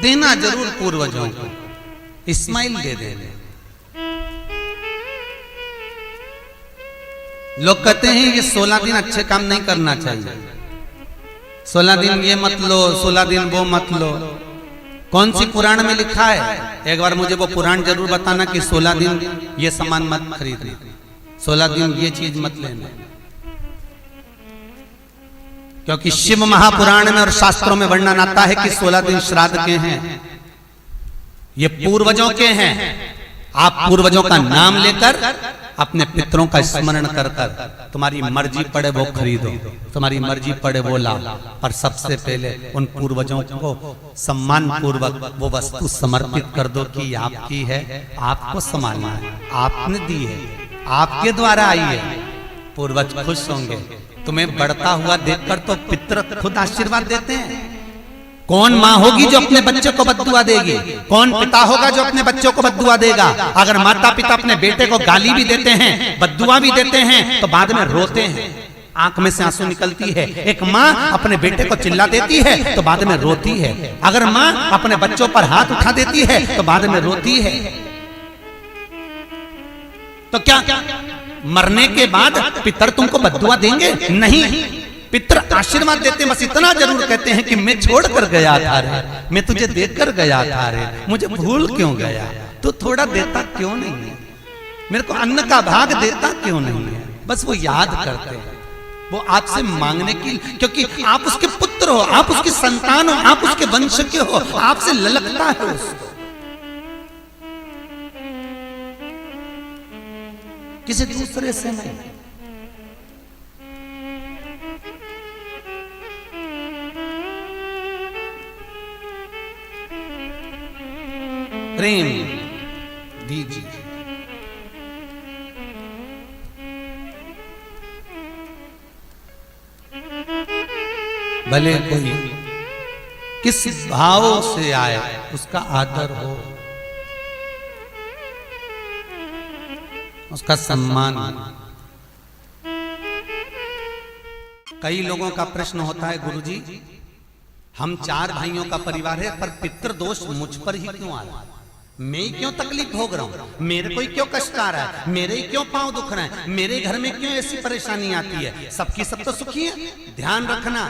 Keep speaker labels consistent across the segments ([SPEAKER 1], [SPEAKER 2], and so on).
[SPEAKER 1] देना जरूर पूर्वजों को, इस्माइल दे देने। लोग कहते हैं ये 16 दिन अच्छे काम नहीं करना चाहिए, 16 दिन ये मत लो, 16 दिन वो मत लो। कौन सी पुराण में लिखा है? एक बार मुझे वो पुराण जरूर बताना कि 16 दिन ये सामान मत खरीदना, 16 दिन ये चीज मत लेना। क्योंकि शिव महापुराण में और शास्त्रों में वर्णन आता है कि 16 दिन श्राद्ध के हैं, ये पूर्वजों के हैं। आप पूर्वजों का नाम लेकर अपने पितरों का स्मरण कर कर तुम्हारी मर्जी पड़े वो खरीदो, तुम्हारी मर्जी पड़े वो लाओ, पर सबसे पहले उन पूर्वजों को सम्मान पूर्वक वो वस्तु समर्पित कर दो कि आपकी है, आपको संभालना है, आपने दी है, आपके द्वारा आई है। पूर्वज खुश होंगे। तुम्हें बढ़ता हुआ देखकर तो पितर खुद आशीर्वाद देते हैं। कौन माँ होगी जो अपने बच्चे को बद्दुआ देगी? कौन पिता होगा जो अपने बच्चों को बद्दुआ देगा? अगर माता पिता अपने बेटे को गाली भी देते हैं, बद्दुआ भी देते हैं, तो बाद में रोते हैं, आंख में से आंसू निकलती है। एक माँ अपने बेटे को चिल्ला देती है तो बाद में रोती है। अगर माँ अपने बच्चों पर हाथ उठा देती है तो बाद में रोती है। तो क्या मरने के बाद पितर तुमको बद्दुआ देंगे? नहीं, पितर आशीर्वाद देते हैं। बस इतना जरूर कहते हैं कि मैं छोड़ कर गया था रे, मैं तुझे देकर गया था रे, मुझे भूल क्यों गया? तू थोड़ा देता क्यों नहीं है? मेरे को अन्न का भाग देता क्यों नहीं है? बस वो याद करते हैं, वो आपसे मांगने की, क्योंकि आप उसके पुत्र हो, आप उसकी संतान हो, आप उसके वंश के हो, आपसे ललकता है उसको, किसी दूसरे से नहीं। प्रेम दीजिए। भले कोई किस भाव से आए उसका आदर हो, उसका सम्मान। कई लोगों का प्रश्न होता है, गुरुजी हम 4 भाइयों का परिवार है, पर पितृ दोष मुझ पर ही क्यों आ रहा है? मैं ही क्यों तकलीफ भोग रहा हूं? मेरे को ही क्यों कष्ट आ रहा है? मेरे ही क्यों पांव दुख रहे हैं? मेरे घर में क्यों ऐसी परेशानी आती है? सबकी सब तो सुखी है। ध्यान रखना,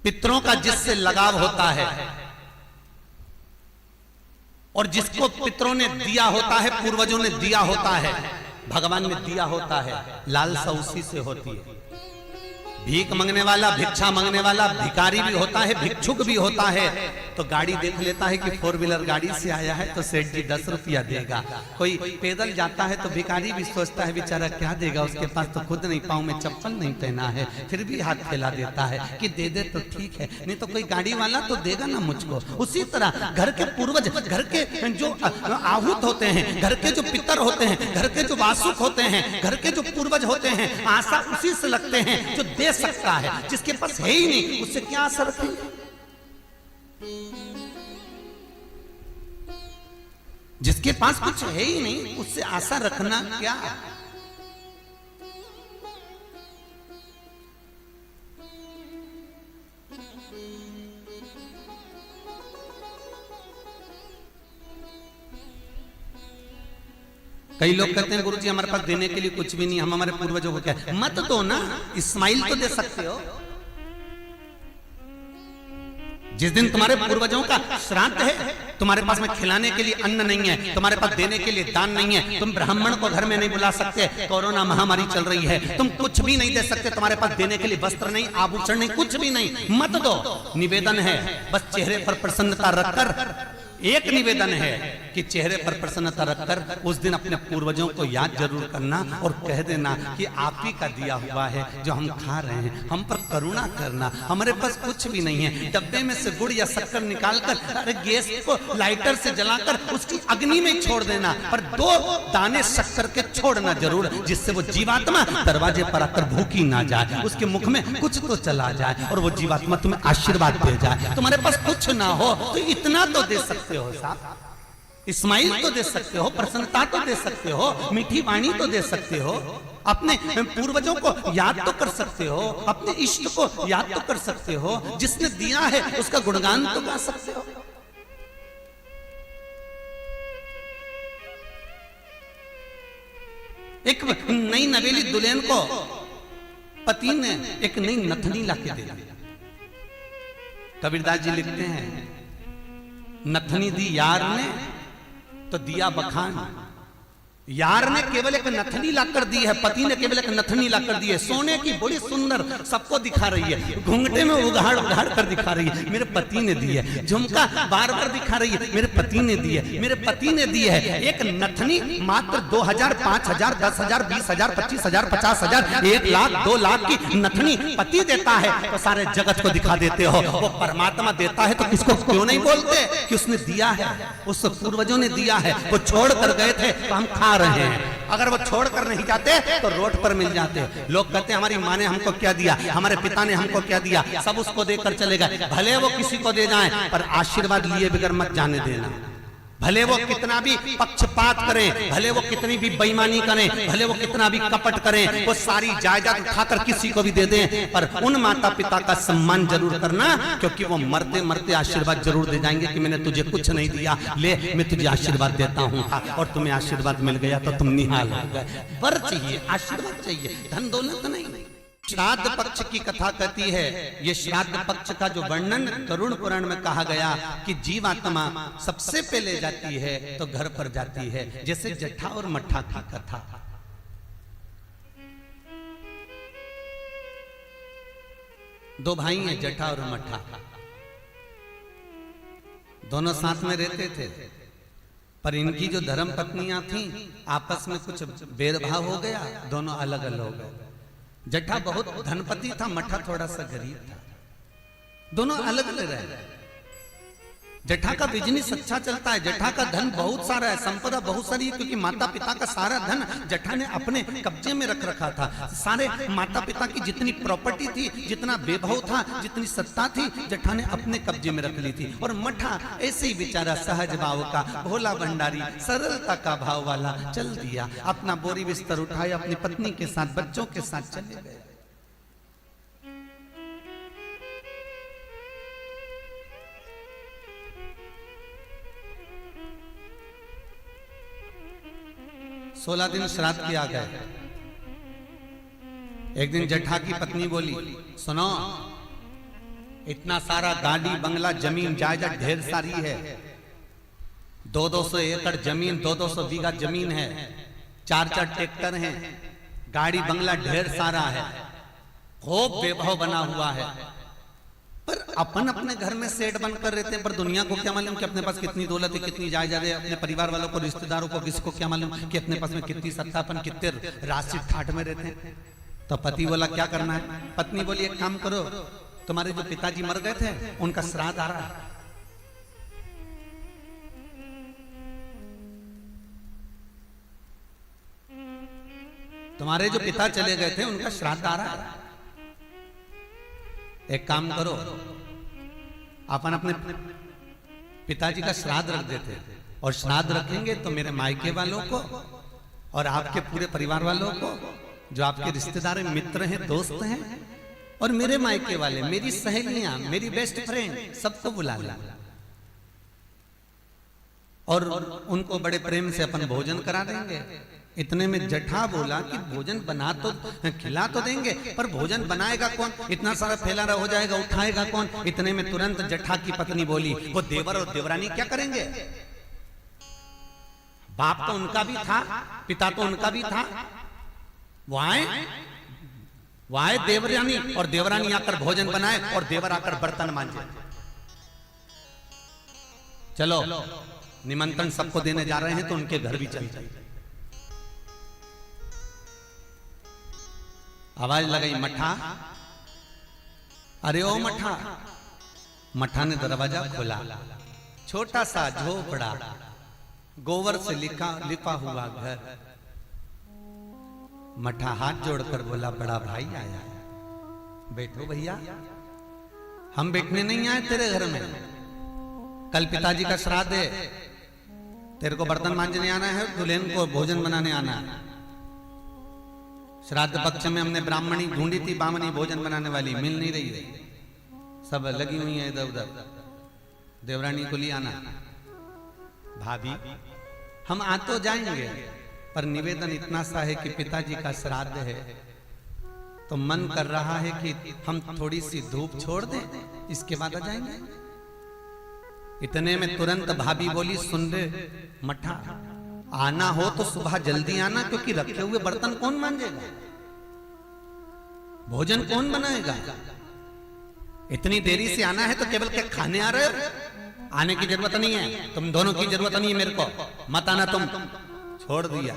[SPEAKER 1] पितरों का जिससे लगाव होता है और जिसको पितरों ने दिया होता है, पूर्वजों ने दिया होता है, भगवान ने दिया होता है, लालसा उसी से होती है। भीख मांगने वाला, भिक्षा मांगने वाला भिखारी भी होता है, भिक्षुक भी होता है। तो गाड़ी देख लेता है कि 4 व्हीलर गाड़ी से आया है तो सेठ जी 10 रुपया देगा। कोई पैदल जाता है तो भिखारी भी सोचता है बेचारा क्या देगा, उसके पास तो खुद नहीं, पाँव में चप्पल नहीं पहना है, फिर भी हाथ फैला देता है कि दे दे तो ठीक है, नहीं तो कोई गाड़ी वाला तो देगा ना मुझको। उसी तरह घर के पूर्वज, घर के जो आहूत होते हैं, घर के जो पितर होते हैं, घर के जो वासुक होते हैं, घर के जो पूर्वज होते हैं, आशा उसी से लगते हैं जो दे सकता है। जिसके पास है ही नहीं उससे क्या आशा रखेंगे? जिसके पास कुछ है ही नहीं उससे आशा रखना क्या? कई लोग कहते हैं गुरुजी हमारे पास देने के लिए कुछ भी नहीं, हम हमारे पूर्वजों को क्या? मत दो ना, इस्माइल तो दे सकते हो। जिस दिन तुम्हारे पूर्वजों का श्राद्ध है, तुम्हारे पास में खिलाने के लिए अन्न नहीं है, तुम्हारे पास देने के लिए दान नहीं है, तुम ब्राह्मण को घर में नहीं बुला सकते, कोरोना महामारी चल रही है, तुम कुछ भी नहीं दे सकते, तुम्हारे पास देने के लिए वस्त्र नहीं, आभूषण नहीं, कुछ भी नहीं, मत दो। निवेदन है बस चेहरे पर प्रसन्नता रखकर, एक निवेदन है कि चेहरे पर प्रसन्नता रखकर उस दिन अपने पूर्वजों को याद जरूर करना और कह देना कि आप ही का दिया हुआ है जो हम खा रहे हैं, हम पर करुणा करना। हमारे पास कुछ भी नहीं है। डब्बे में से गुड़ या शक्कर निकालकर अरे गैस को लाइटर से जलाकर उसकी अग्नि में छोड़ देना, पर 2 दाने शक्कर के छोड़ना जरूर, जिससे वो जीवात्मा दरवाजे पर आकर भूखी ना जाए, उसके मुख में कुछ तो चला जाए और वो जीवात्मा तुम्हें आशीर्वाद दे जाए। तुम्हारे पास कुछ ना हो तो इतना तो दे सकते हो साहब, इस्माइल तो दे सकते हो, प्रसन्नता तो दे सकते हो, मीठी वाणी तो दे सकते हो। अपने पूर्वजों को याद तो कर सकते हो, अपने इष्ट को याद तो कर सकते हो, जिसने दिया है उसका गुणगान तो गा सकते हो। एक नई नवेली दुल्हन को पति ने एक नई नथनी लाके दे दी। कबीरदास जी लिखते हैं, नथनी दी यार ने तो दिया बखान। यार ने केवल एक नथनी लाकर दी है, पति ने केवल एक नथनी लाकर दी है, सोने की बड़ी सुंदर, सबको दिखा रही है, घूंघटे में उघाड़ उघाड़ कर दिखा रही है, मेरे पति ने दी है। झुमका बार बार दिखा रही है, मेरे पति ने दी है, मेरे पति ने दी है। एक नथनी मात्र 2000, 5000, 10,000, 20,000, 25,000, 50,000, 1 लाख, 2 लाख की नथनी पति देता है तो सारे जगत को दिखा देते हो। वो परमात्मा देता है तो किसको क्यों नहीं बोलते कि उसने दिया है, उस पूर्वजों ने दिया है। वो छोड़ कर गए थे तो हम खा रहे हैं, अगर वो छोड़कर नहीं जाते तो रोड पर मिल जाते। लोग कहते हैं हमारी माँ ने हमको क्या दिया, हमारे पिता ने हमको क्या दिया, सब उसको देकर चले गए। भले वो किसी को दे जाएं पर आशीर्वाद लिए बगैर मत जाने देना। भले वो कितना भी पक्षपात करें, भले वो कितनी भी बेईमानी करें, भले वो कितना भी कपट करें, वो सारी जायदाद उठाकर किसी को भी दे दें, पर उन माता पिता का सम्मान जरूर करना, क्योंकि वो मरते मरते आशीर्वाद जरूर दे जाएंगे कि मैंने तुझे कुछ नहीं दिया, ले मैं तुझे आशीर्वाद देता हूँ। और तुम्हें आशीर्वाद मिल गया तो तुम निहाल हो गए। वर चाहिए, आशीर्वाद चाहिए, धन दौलत नहीं। श्राद्ध पक्ष की कथा कहती है, ये श्राद्ध पक्ष का जो वर्णन गरुड़ पुराण में कहा गया कि जीवात्मा सबसे पहले जाती है तो घर पर जाती है, जैसे जट्ठा और मट्ठा की कथा। दो भाई हैं, जट्ठा और मट्ठा, दोनों साथ में रहते थे, पर इनकी जो धर्म पत्नियां थीं आपस में कुछ भेदभाव हो गया, दोनों अलग अलग हो गए। जट्ठा बहुत धनपति था, मट्ठा थोड़ा सा गरीब था, दोनों अलग अलग रहे। जट्ठा का बिजनेस अच्छा चलता है, जट्ठा का धन बहुत सारा है, संपदा बहुत सारी है, क्योंकि माता पिता का सारा धन जट्ठा ने अपने कब्जे में रख रखा था। सारे माता पिता की जितनी प्रॉपर्टी थी, जितना वैभव था, जितनी सत्ता थी, जट्ठा ने अपने कब्जे में रख ली थी। और मट्ठा ऐसे ही बेचारा सहज भाव का, भोला भंडारी, सरलता का भाव वाला चल दिया, अपना बोरी बिस्तर उठाया, अपनी पत्नी के साथ, बच्चों के साथ चले गए। सोलह दिन श्राद्ध किया गया। एक दिन जट्ठा की पत्नी बोली, सुनो, इतना सारा गाड़ी बंगला जमीन जायदाद ढेर सारी है, 200 एकड़ जमीन, 200 बीघा जमीन है, 4 ट्रैक्टर हैं, गाड़ी बंगला ढेर सारा है, खूब वैभव बना हुआ है, पर अपन अपने घर में सेठ बनकर रहते हैं, पर दुनिया को क्या मालूम कि अपने पास कितनी दौलत है, कितनी जायदाद है, अपने परिवार वालों को, रिश्तेदारों को, किसको क्या मालूम कि अपने पास में कितनी सत्ता, अपन कितने राशि ठाट में रहते हैं। तो पति बोला क्या करना है, पत्नी बोली एक काम करो, तुम्हारे जो पिताजी मर गए थे उनका श्राद्ध आ रहा है, तुम्हारे जो पिता चले गए थे उनका श्राद्ध आ रहा है, एक काम करो, अपन अपने पिताजी का श्राद्ध रख देते, और श्राद्ध रखेंगे तो मेरे मायके वालों को और आपके पूरे परिवार वालों को, जो आपके रिश्तेदार हैं, मित्र हैं, दोस्त हैं, और मेरे मायके वाले, मेरी सहेलियां, मेरी बेस्ट फ्रेंड, सबको बुला ला, और उनको बड़े प्रेम से अपन भोजन करा देंगे। इतने में जट्ठा बोला कि भोजन बना तो खिला तो देंगे, पर भोजन बनाएगा कौन, इतना सारा फैला हो जाएगा, उठाएगा कौन। इतने में तुरंत जट्ठा की पत्नी बोली, वो देवर और देवरानी क्या करेंगे, बाप तो उनका भी था, पिता तो उनका भी था, वो आए देवरानी, और देवरानी आकर भोजन बनाए और देवर आकर बर्तन मांजे। चलो निमंत्रण सबको देने जा रहे हैं तो उनके घर भी चल जाए। आवाज लगाई, मट्ठा, अरे ओ मट्ठा। मट्ठा ने दरवाजा खोला, छोटा सा झोपड़ा, गोबर से लिपा हुआ घर। मट्ठा हाथ जोड़कर बोला, बड़ा भाई आया है, बैठो भैया, हम बैठने नहीं आए तेरे घर में, कल पिताजी का श्राद्ध है, तेरे को बर्तन मांजने आना है, दुल्हन को भोजन बनाने आना है, श्राद्ध पक्ष में हमने ब्राह्मणी ढूंढी थी, बामनी भोजन बनाने वाली मिल नहीं रही है, सब लगी हुई है इधर उधर। देवरानी को ले आना। भाभी हम आ तो जाएंगे, पर निवेदन इतना सा है कि पिताजी का श्राद्ध है, तो मन कर रहा है कि हम थोड़ी सी धूप छोड़ दें, इसके बाद आ जाएंगे। इतने में तुरंत भाभी बोली, सुन रे मठा, आना हो तो सुबह जल्दी आना, क्योंकि रखे हुए बर्तन कौन मांजेगा, भोजन कौन बनाएगा। इतनी देरी से आना है तो केवल क्या खाने आ रहे हो? आने की जरूरत नहीं है, तुम दोनों की जरूरत नहीं है मेरे को, मत आना तुम। छोड़ दिया।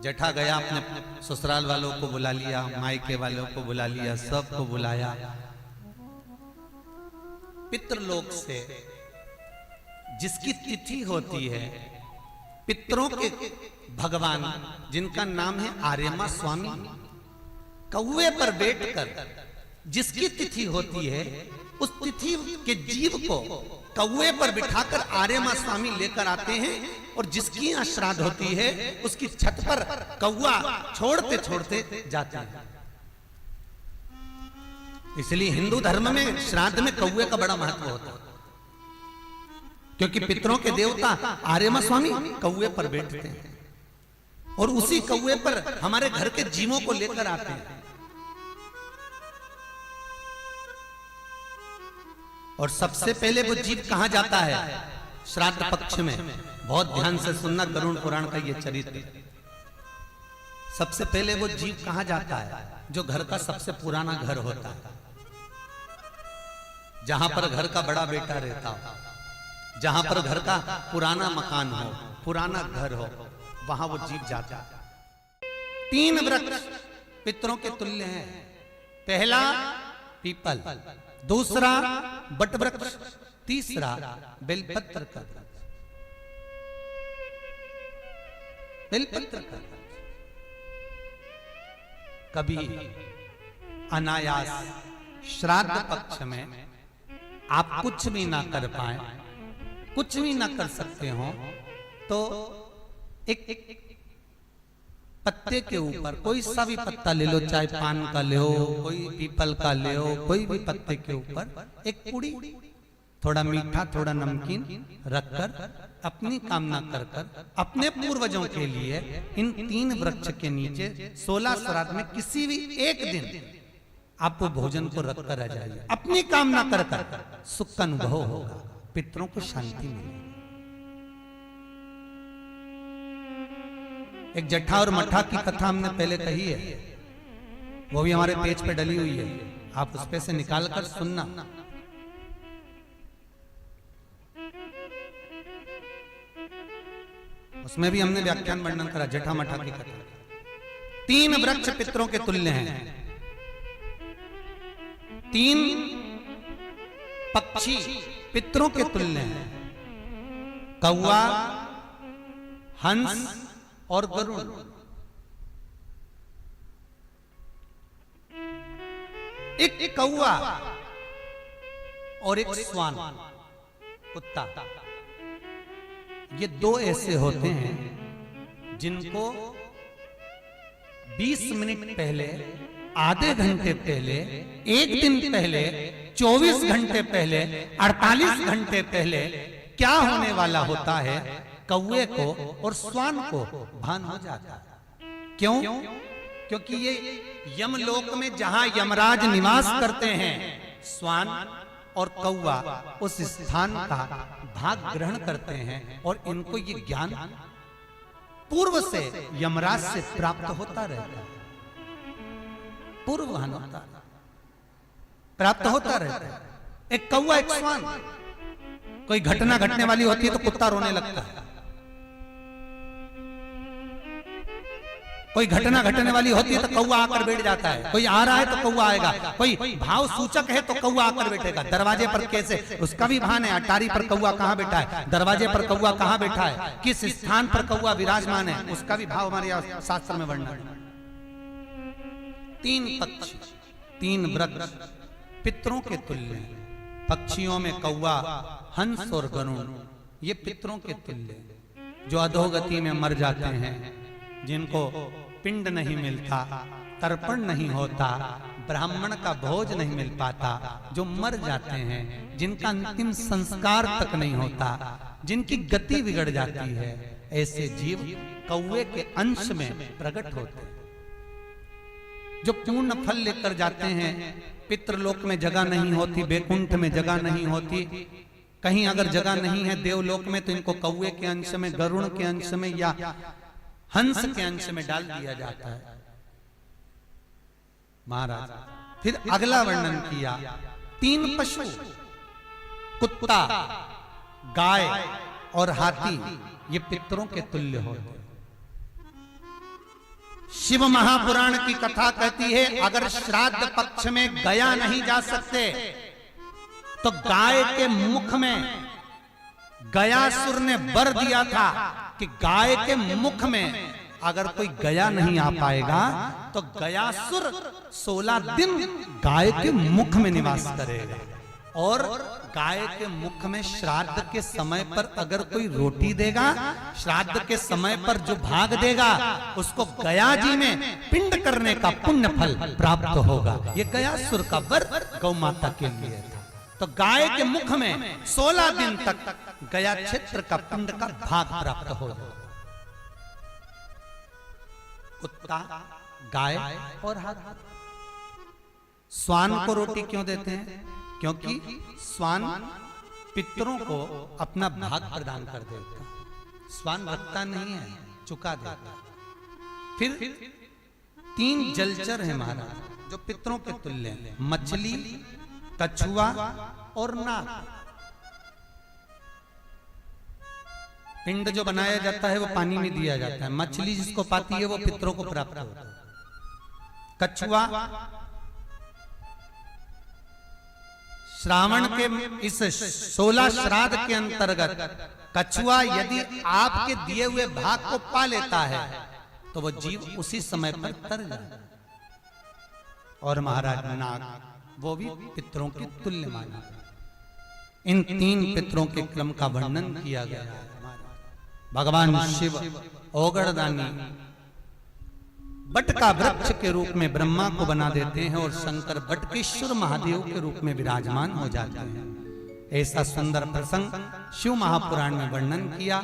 [SPEAKER 1] जेठा गया, अपने ससुराल वालों को बुला लिया, मायके वालों को बुला लिया, सबको बुलाया। पितृलोक से जिसकी तिथि होती है, पितरों के भगवान जिनका नाम है आर्यमा स्वामी, कौवे पर बैठकर जिसकी तिथि होती है, उस तिथि के जीव को कौवे पर बिठाकर आर्यमा स्वामी लेकर आते हैं, और जिसकी यहाँ श्राद्ध होती है उसकी छत पर कौवा छोड़ते छोड़ते जाते हैं। इसलिए हिंदू धर्म में श्राद्ध में कौवे का बड़ा महत्व होता है, क्योंकि पितरों के देवता आर्यमा स्वामी कौवे पर बैठते हैं, और उसी कौवे पर हमारे घर के जीवों को लेकर आते हैं। और सबसे पहले वो जीव कहां जाता है श्राद्ध पक्ष में? बहुत ध्यान से सुनना गरुड़ पुराण का ये चरित्र। सबसे पहले वो जीव कहां जाता है? जो घर का सबसे पुराना घर होता है, जहां पर घर का बड़ा बेटा रहता हो, जहां पर घर का पुराना मकान हो, पुराना घर हो, वहां वो जीव जाता है। 3 वृक्ष पितरों के तुल्य हैं। पहला पीपल, दूसरा बट वृक्ष, तीसरा बेलपत्र का वृक्ष। बेलपत्र का वृक्ष कभी अनायास श्राद्ध पक्ष में आप कुछ भी ना कर पाए, कुछ भी ना कर सकते हो, तो एक पत्ते के ऊपर कोई सा भी पत्ता ले लो, चाहे पान का ले हो, कोई पीपल का ले हो, कोई भी पत्ते के ऊपर एक पुड़ी, थोड़ा मीठा थोड़ा नमकीन रखकर अपनी कामना कर कर अपने पूर्वजों के लिए इन 3 वृक्ष के नीचे 16 श्राद्ध में किसी भी एक दिन आप वो भोजन को रखकर आ जाइए। अपनी कामना कर कर सुख का अनुभव होगा, पितरों को शांति मिलेगी। एक जट्ठा और मट्ठा की कथा हमने पहले कही है, वो भी हमारे पेज पे डली हुई है, आप उस पे से निकाल कर सुनना। उसमें भी हमने व्याख्यान वर्णन करा जट्ठा मट्ठा की कथा। 3 वृक्ष पितरों के तुल्य हैं, 3 पक्षी पितरों के तुल्य हैं, कौवा, हंस और गरुड़। एक कौवा और एक श्वान कुत्ता, ये 2 ऐसे होते हैं जिनको 20 मिनट पहले, आधे घंटे पहले, 1 दिन पहले, 24 घंटे पहले, 48 घंटे पहले क्या होने वाला होता है, कौवे को और श्वान को भान हो जाता है। क्यों? क्योंकि ये यमलोक में जहां यमराज निवास करते हैं, श्वान और कौवा उस स्थान का भाग ग्रहण करते हैं, और इनको ये ज्ञान पूर्व से यमराज से प्राप्त होता रहता है, पूर्वभान होता है, प्राप्त होता रहता है। एक कौवा एक श्वान, कोई घटना घटने वाली होती है तो कुत्ता रोने लगता है, कोई घटना घटने वाली होती है तो कौवा आकर बैठ जाता है, कोई आ रहा है तो कौवा आएगा, कोई भाव सूचक है तो कौवा आकर बैठेगा। दरवाजे पर कैसे, उसका भी भान है, अटारी पर कौवा कहां बैठा है, दरवाजे पर कौवा कहां बैठा है, किस स्थान पर कौवा विराजमान है, उसका भी भाव हमारे शास्त्र में वर्णन है। 3 पक्षी, 3 वृक्ष पितरों के तुल्य हैं। पक्षियों में कौवा, हंस और गरुड़, ये पितरों के तुल्य। जो अधोगति में मर जाते हैं, जिनको पिंड नहीं मिलता, तर्पण नहीं होता, ब्राह्मण का भोज नहीं मिल पाता, जो मर जाते हैं, जिनका अंतिम संस्कार तक नहीं होता, जिनकी गति बिगड़ जाती है, ऐसे जीव कौवे के अंश में प्रकट होते हैं। जो पूर्ण फल लेकर जाते हैं, पितृलोक में जगह नहीं होती, बैकुंठ में जगह नहीं होती, कहीं अगर जगह नहीं है देवलोक में, तो इनको कौवे के अंश में, गरुड़ के अंश में या हंस के अंश में डाल दिया जाता है। महाराज फिर अगला वर्णन किया, 3 पशु, कुत्ता, गाय और हाथी, ये पितरों के तुल्य होते। शिव महापुराण की कथा कहती है, अगर श्राद्ध पक्ष में गया नहीं जा सकते, तो गाय के मुख में गयासुर ने वर दिया था कि गाय के मुख में अगर कोई गया नहीं आ पाएगा, तो गयासुर 16 दिन गाय के मुख में निवास करेगा। और गाय के मुख में श्राद्ध के समय पर अगर कोई रोटी देगा, श्राद्ध के समय पर जो भाग देगा, उसको गया जी में पिंड करने का पुण्य फल प्राप्त होगा। ये गयासुर का वर गौ माता के लिए था। तो गाय के मुख में 16 दिन तक गया क्षेत्र का पिंड का भाग प्राप्त होगा। कुत्ता, गाय और हाथी। स्वान को रोटी क्यों देते हैं? क्योंकि स्वान पितरों को अपना भाग प्रदान कर देता। स्वान रखता नहीं है, चुका देता। फिर 3 जलचर है महाराज, जो पितरों के तुल्य हैं, मछली, कछुआ और नाग। पिंड जो बनाया जाता है वो पानी में दिया जाता है। मछली जिसको पाती है वो पितरों को प्राप्त होता है। कछुआ श्रावण के इस 16 श्राद्ध के अंतर्गत कछुआ यदि आपके दिए हुए भाग को पा लेता है, तो वो जीव उसी समय पर तर जाए। और महाराज नाग, वो भी पितरों के तुल्य माना। इन 3 पितरों के क्रम का वर्णन किया गया है। भगवान शिव ओगड़दानी बट का वृक्ष के रूप में ब्रह्मा को बना देते हैं और शंकर बटकेश्वर महादेव के रूप में विराजमान हो जाते हैं। ऐसा सुंदर प्रसंग शिव महापुराण में वर्णन किया।